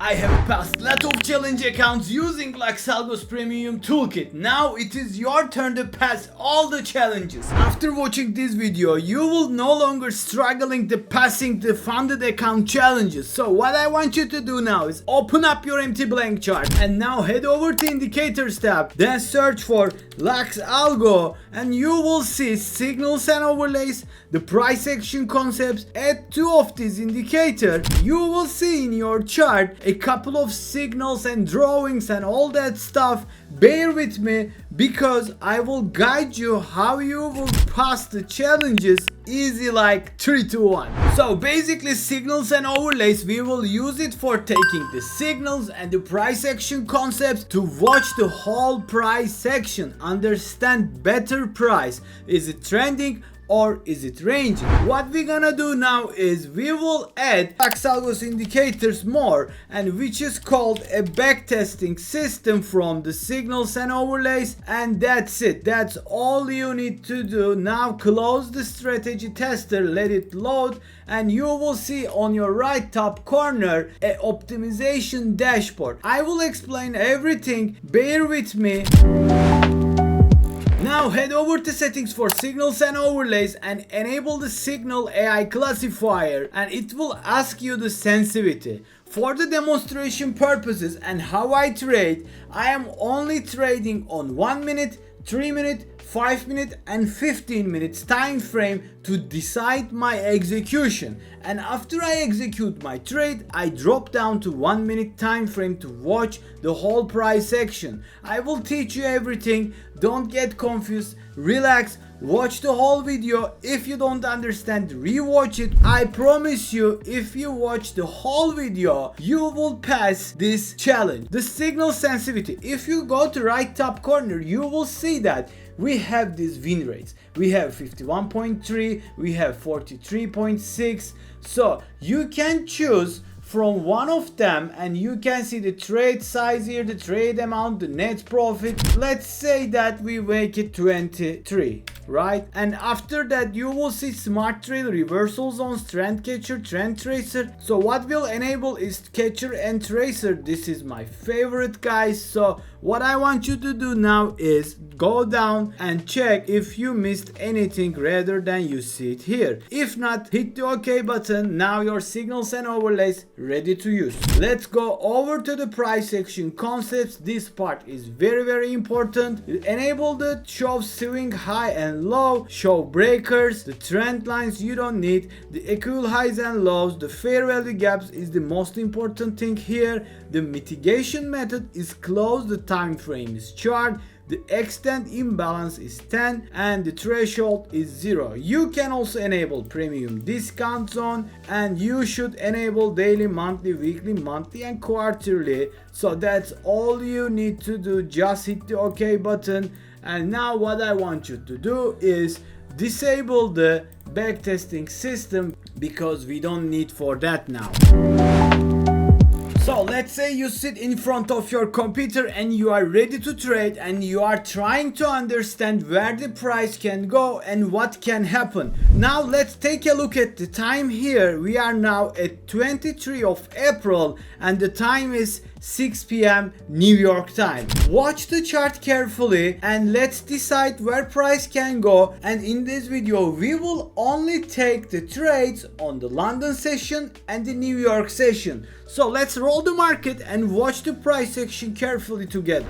I have passed lot of challenge accounts using LuxAlgo's premium toolkit. Now it is your turn to pass all the challenges. After watching this video, you will no longer struggling to passing the funded account challenges. So what I want you to do now is open up your empty blank chart and now head over to indicators tab, then search for LuxAlgo and you will see signals and overlays, the price action concepts. Add two of these indicators. You will see in your chart a couple of signals and drawings and all that stuff. Bear with me because I will guide you how you will pass the challenges easy like 3 to 1. So basically signals and overlays, we will use it for taking the signals and the price action concepts to watch the whole price section, understand better price. Is it trending or is it ranging? What we're gonna do now is we will add LuxAlgo's indicators more, and which is called a backtesting system from the signals and overlays, and that's it. That's all you need to do. Now close the strategy tester, let it load, and you will see on your right top corner a optimization dashboard. I will explain everything, bear with me. Now head over to settings for signals and overlays and enable the signal AI classifier, and it will ask you the sensitivity. For the demonstration purposes and how I trade, I am only trading on 1 minute, 3 minute, 5 minute and 15 minutes time frame to decide my execution, and after I execute my trade I drop down to 1 minute time frame to watch the whole price action. I will teach you everything, don't get confused, relax, watch the whole video. If you don't understand, rewatch it. I promise you, if you watch the whole video you will pass this challenge. The signal sensitivity, if you go to right top corner you will see that we have these win rates. We have 51.3, we have 43.6. So you can choose from one of them and you can see the trade size here, the trade amount, the net profit. Let's say that we make it 23, right? And after that you will see smart trail, reversal zones, trend catcher, trend tracer. So what will enable is catcher and tracer. This is my favorite, guys. So what I want you to do now is go down and check if you missed anything rather than you see it here. If not, hit the OK button. Now your signals and overlays ready to use. Let's go over to the price action concepts. This part is very important. Enable the show swing high and low, show breakers, the trend lines you don't need, the equal highs and lows, the fair value gaps is the most important thing here. The mitigation method is closed, the time frame is chart, the extent imbalance is 10 and the threshold is 0. You can also enable premium discount zone, and you should enable daily, monthly, weekly, monthly and quarterly. So that's all you need to do. Just hit the OK button. And now what I want you to do is disable the backtesting system because we don't need for that now. So let's say you sit in front of your computer and you are ready to trade and you are trying to understand where the price can go and what can happen. Now let's take a look at the time here. We are now at 23 of April and the time is 6 p.m. New York time. Watch the chart carefully and let's decide where price can go. And in this video we will only take the trades on the London session and the New York session. So let's roll the market and watch the price action carefully together.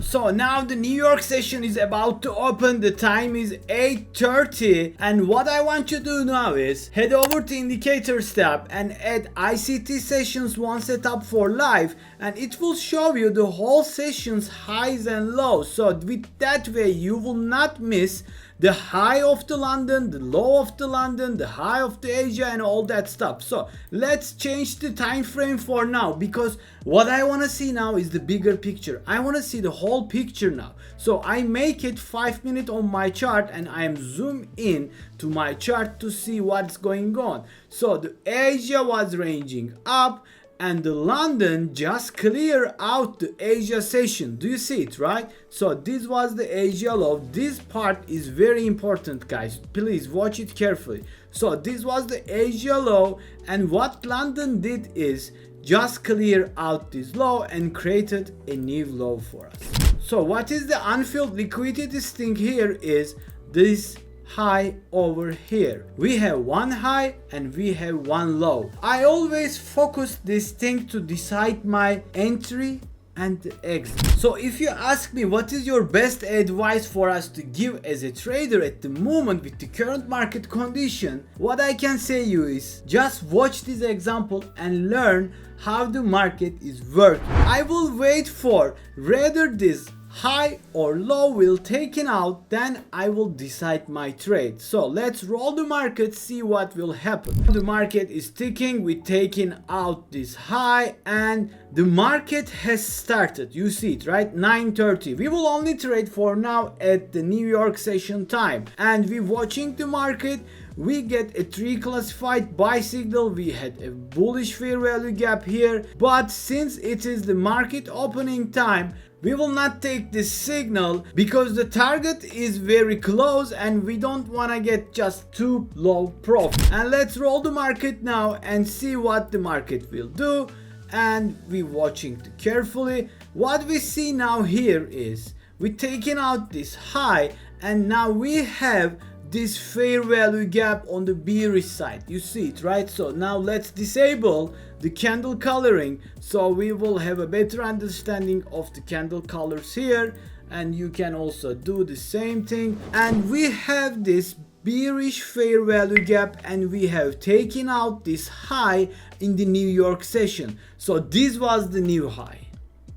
So now the New York session is about to open. The time is 8:30 and what I want you to do now is head over to indicators tab and add ICT sessions 1 setup for live, and it will show you the whole session's highs and lows. So with that way you will not miss the high of the London, the low of the London, the high of the Asia and all that stuff. So let's change the time frame for now because what I want to see now is the bigger picture. I want to see the whole picture now. So I make it 5 minutes on my chart and I am zoom in to my chart to see what's going on. So the Asia was ranging up and the London just clear out the Asia session. Do you see it, right? So this was the Asia low. This part is very important, guys. Please watch it carefully. So this was the Asia low, and what London did is just clear out this low and created a new low for us. So what is the unfilled liquidity thing here is this high over here. We have one high and we have one low. I always focus this thing to decide my entry and the exit. So if you ask me what is your best advice for us to give as a trader at the moment with the current market condition, what I can say you is just watch this example and learn how the market is working. I will wait for rather this high or low will taken out, then I will decide my trade. So let's roll the market, see what will happen. The market is ticking, we taking out this high and the market has started. You see it, right? 9:30. We will only trade for now at the New York session time, and we watching the market. We get a 3 classified buy signal. We had a bullish fair value gap here, but since it is the market opening time, we will not take this signal because the target is very close and we don't want to get just too low profit. And let's roll the market now and see what the market will do, and we watching it carefully. What we see now here is we taking out this high, and now we have this fair value gap on the bearish side. You see it, right? So now let's disable the candle coloring so we will have a better understanding of the candle colors here, and you can also do the same thing. And we have this bearish fair value gap and we have taken out this high in the New York session. So this was the new high,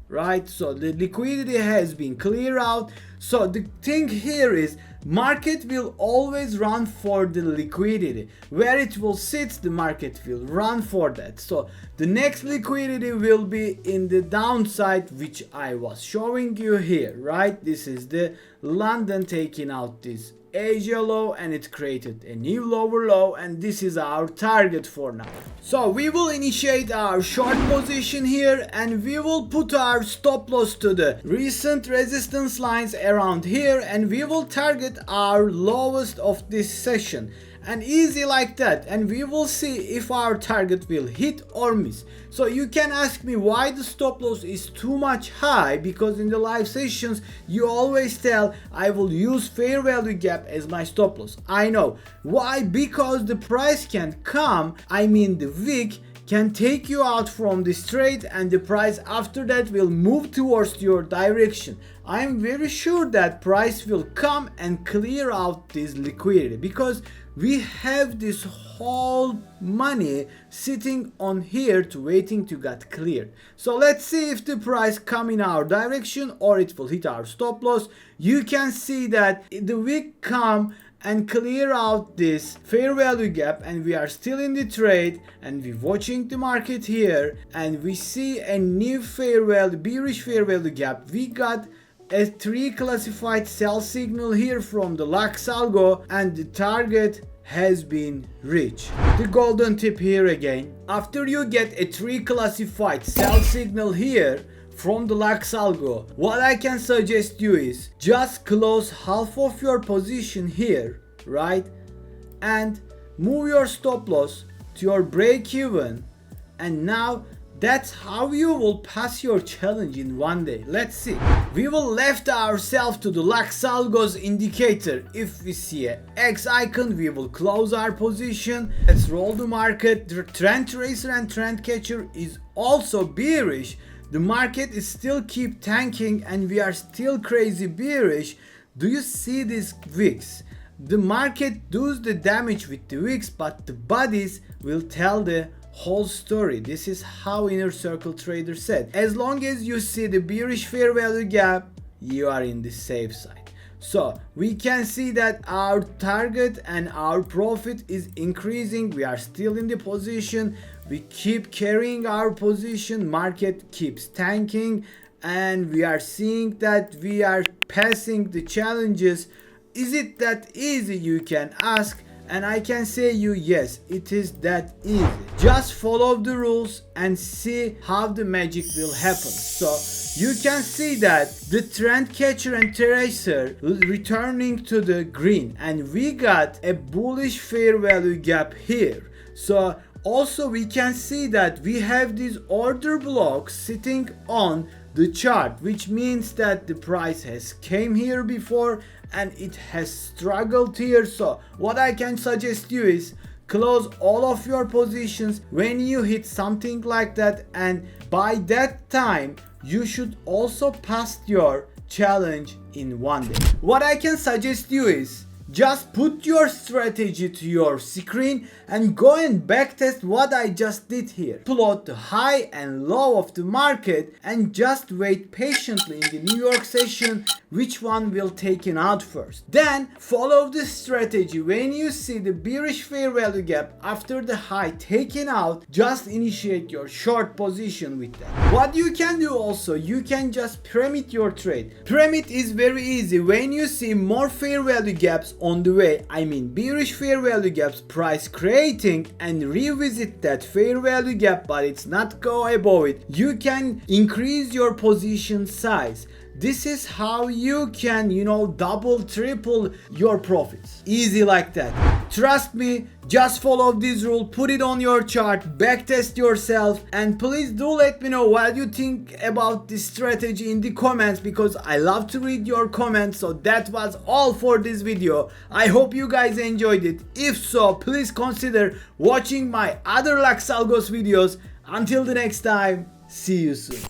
right? So the liquidity has been cleared out. So the thing here is market will always run for the liquidity. Where it will sit, the market will run for that. So the next liquidity will be in the downside, which I was showing you here, right? This is the London taking out this Asia low and it created a new lower low, and this is our target for now. So we will initiate our short position here and we will put our stop loss to the recent resistance lines around here, and we will target our lowest of this session, and easy like that, and we will see if our target will hit or miss. So you can ask me why the stop loss is too much high, because in the live sessions you always tell I will use fair value gap as my stop loss. I know why, because the price can come, I mean the wick can take you out from this trade and the price after that will move towards your direction. I am very sure that price will come and clear out this liquidity, because we have this whole money sitting on here to waiting to get cleared. So let's see if the price come in our direction or it will hit our stop loss. You can see that the wick come and clear out this fair value gap, and we are still in the trade and we watching the market here, and we see a new fair value, bearish fair value gap. We got a 3 classified sell signal here from the LuxAlgo and the target has been reached. The golden tip here again, after you get a 3 classified sell signal here from the LuxAlgo, what I can suggest you is just close half of your position here, right, and move your stop loss to your break even, and now that's how you will pass your challenge in one day. Let's see. We will left ourselves to the LuxAlgo's indicator. If we see a X icon, we will close our position. Let's roll the market. The trend tracer and trend catcher is also bearish. The market is still keep tanking and we are still crazy bearish. Do you see these wicks? The market does the damage with the wicks, but the bodies will tell the whole story. This is how inner circle trader said. As long as you see the bearish fair value gap, you are in the safe side. So we can see that our target and our profit is increasing. We are still in the position. We keep carrying our position. Market keeps tanking and we are seeing that we are passing the challenges. Is it that easy, you can ask? and I can say you yes, it is that easy. Just follow the rules and see how the magic will happen. So you can see that the trend catcher and tracer returning to the green, and we got a bullish fair value gap here. So also we can see that we have these order blocks sitting on the chart, which means that the price has came here before and it has struggled here. So what I can suggest you is close all of your positions when you hit something like that, and by that time you should also pass your challenge in one day. What I can suggest you is just put your strategy to your screen and go and backtest what I just did here. Plot the high and low of the market and just wait patiently in the New York session which one will taken out first. Then follow the strategy. When you see the bearish fair value gap after the high taken out, just initiate your short position with that. What you can do also, you can just premit your trade. Premit is very easy. When you see more fair value gaps on the way, I mean bearish fair value gaps, price creating, and revisit that fair value gap but it's not go above it, you can increase your position size. This is how you can, double, triple your profits. Easy like that. Trust me, just follow this rule, put it on your chart, backtest yourself, and please do let me know what you think about this strategy in the comments, because I love to read your comments. So that was all for this video. I hope you guys enjoyed it. If so, please consider watching my other LuxAlgos videos. Until the next time, see you soon.